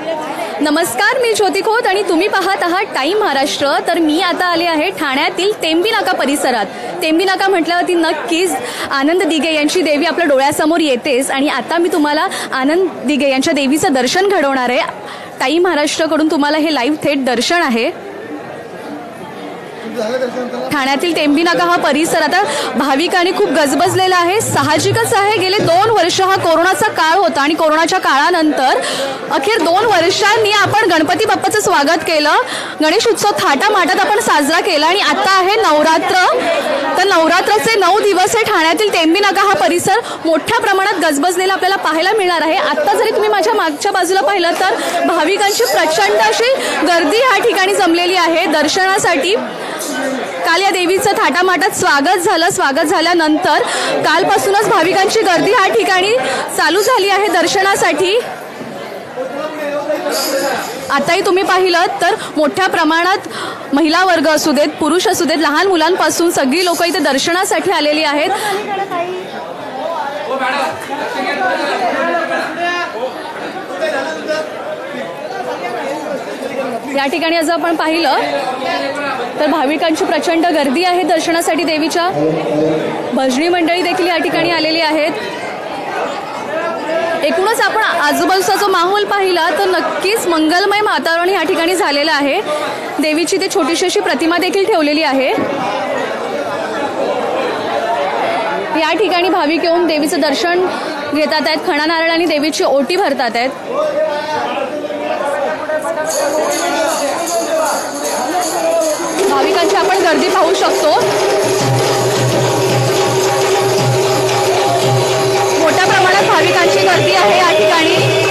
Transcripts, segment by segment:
नमस्कार, मी ज्योती खोत आणि तुम्ही पाहत आहात टाइम महाराष्ट्र। तर मी आता आले आहे ठाण्यातील टेंबी नाका परिसरात। टेंबी नाका म्हटल्यावरती नक्कीच आनंद दिघे यांची देवी आपल्या डोळ्यासमोर येतेच आणि आता मी तुम्हाला आनंद दिघे यांच्या देवीचं दर्शन घडवणार आहे। टाइम महाराष्ट्रकडून तुम्हाला हे लाईव्ह थेट दर्शन आहे। ठाण्यातील टेंबी नाका हा परिसर आता भाविकांनी खूप गजबजलेला आहे। साहजिकच आहे, गेले 2 वर्ष हा कोरोनाचा काळ होता आणि कोरोनाच्या काळानंतर अखेर 2 वर्षांनी आपण गणपती बाप्पाचं स्वागत केलं। गणेश उत्सव थाटामाटात आपण साजरा केला आणि आता आहे नवरात्र। तर नवरात्राचे 9 दिवस हे ठाण्यातील टेंबी नाका हा परिसर मोठ्या प्रमाणात गजबजलेला आपल्याला पाहायला मिळणार आहे। आता जरी तुम्ही माझ्या मागच्या बाजूला पाहिलं तर भाविकांची प्रचंड अशी गर्दी या ठिकाणी जमलेली आहे दर्शनासाठी। काल या देवीचं थाटामाटात स्वागत झाल्यानंतर कालपासूनच भाविकांची गर्दी या ठिकाणी चालू झाली आहे दर्शनासाठी। आताही तुम्ही पाहिलं तर मोठ्या प्रमाणात महिला वर्ग असू देत, पुरुष असू देत, लहान मुलांपासून सगळी लोक इथे दर्शनासाठी आलेली आहेत। या ठिकाणी आज आपण पाहिलं तर भाविकांची प्रचंड गर्दी आहे दर्शनासाठी देवीच्या। भजनी मंडळी देखील या ठिकाणी आलेली आहेत। एकूणच आपण आजूबाजूचा जो माहोल पाहिला तर नक्कीच मंगलमय वातावरण या ठिकाणी झालेलं आहे। देवीची ते छोटीशी अशी प्रतिमा देखील ठेवलेली आहे। या ठिकाणी भाविक येऊन देवीचं दर्शन घेतात आहेत, खणा नारळाने देवीची ओटी भरतात आहेत। भाविकांची आपण गर्दी पाहू शकतो। मोठ्या प्रमाणात भाविकांची गर्दी आहे या ठिकाणी।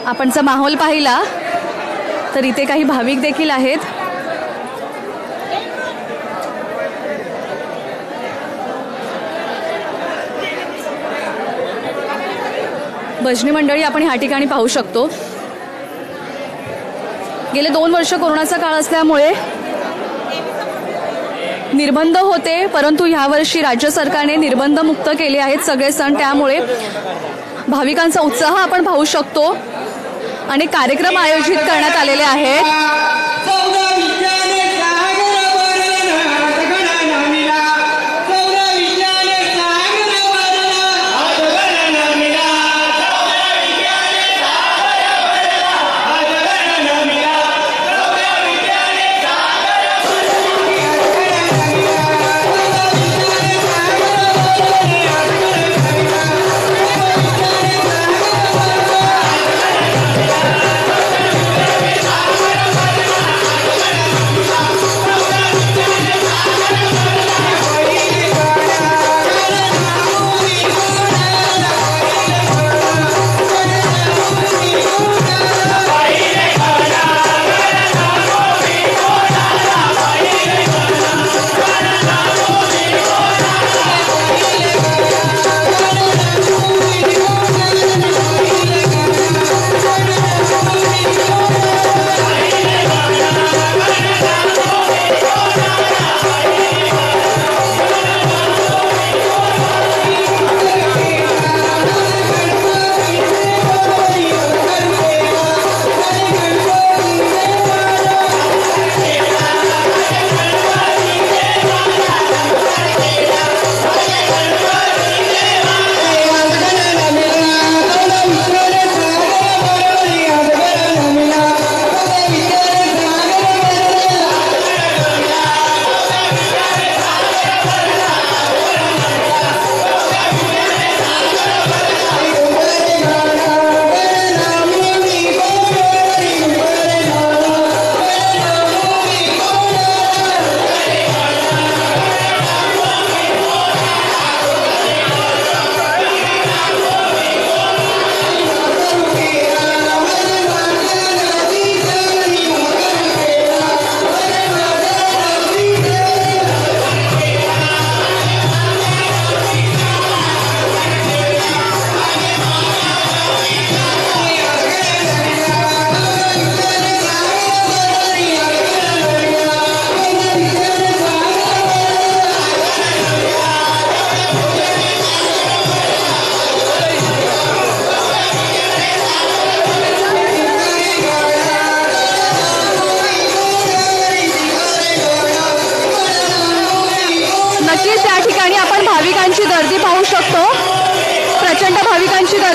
आपण जर माहोल पाहिला तर इथे काही भाविक देखील आहेत। भजनी मंडळी आपण या ठिकाणी पाहू शकतो। गेले 2 वर्ष कोरोनाचा काळ असल्यामुळे निर्बंध होते, परंतु यावर्षी राज्य सरकारने निर्बंध मुक्त केले आहेत सगळे सण। त्यामुळे भाविकांचा उत्साह आपण पाहू शकतो। अनेक कार्यक्रम आयोजित करण्यात आलेले आहेत।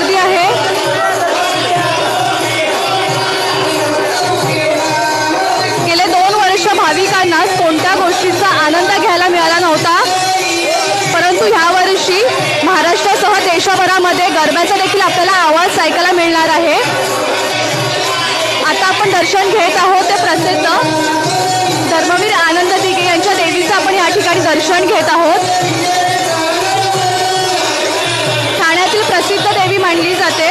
गर्दी आहे. गेले 2 वर्ष भाविकांना कोणत्या गोष्टीचा आनंद घ्यायला मिळाला नव्हता, परंतु ह्या वर्षी महाराष्ट्रासह देशभरामध्ये गरब्याचा देखील आपल्याला आवाज ऐकायला मिळणार आहे. आता आपण दर्शन घेत आहोत ते प्रसिद्ध धर्मवीर आनंद दिघे यांच्या देवीचं आपण या ठिकाणी दर्शन घेत आहोत. ठाण्यातील प्रसिद्ध देवी मानली जाते.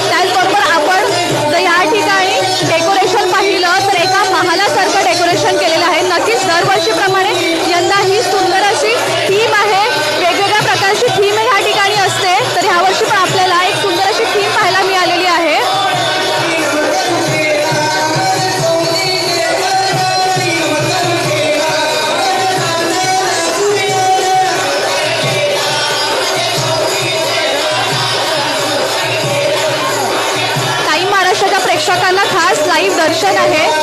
त्याचबरोबर आपण जर या ठिकाणी डेकोरेशन पाहिलं तर एका महालासारखं डेकोरेशन केलेलं आहे. नक्कीच दरवर्षीप्रमाणे यंदाही सुंदर अशी थीम आहे, वेगवेगळ्या प्रकारची थीम या ठिकाणी असते. तर ह्या वर्षी पण आपल्याला एक सुंदर अशी थीम पाहायला मिळालेली आहे. टाइम महाराष्ट्राच्या प्रेक्षकांना खास लाईव्ह दर्शन आहे.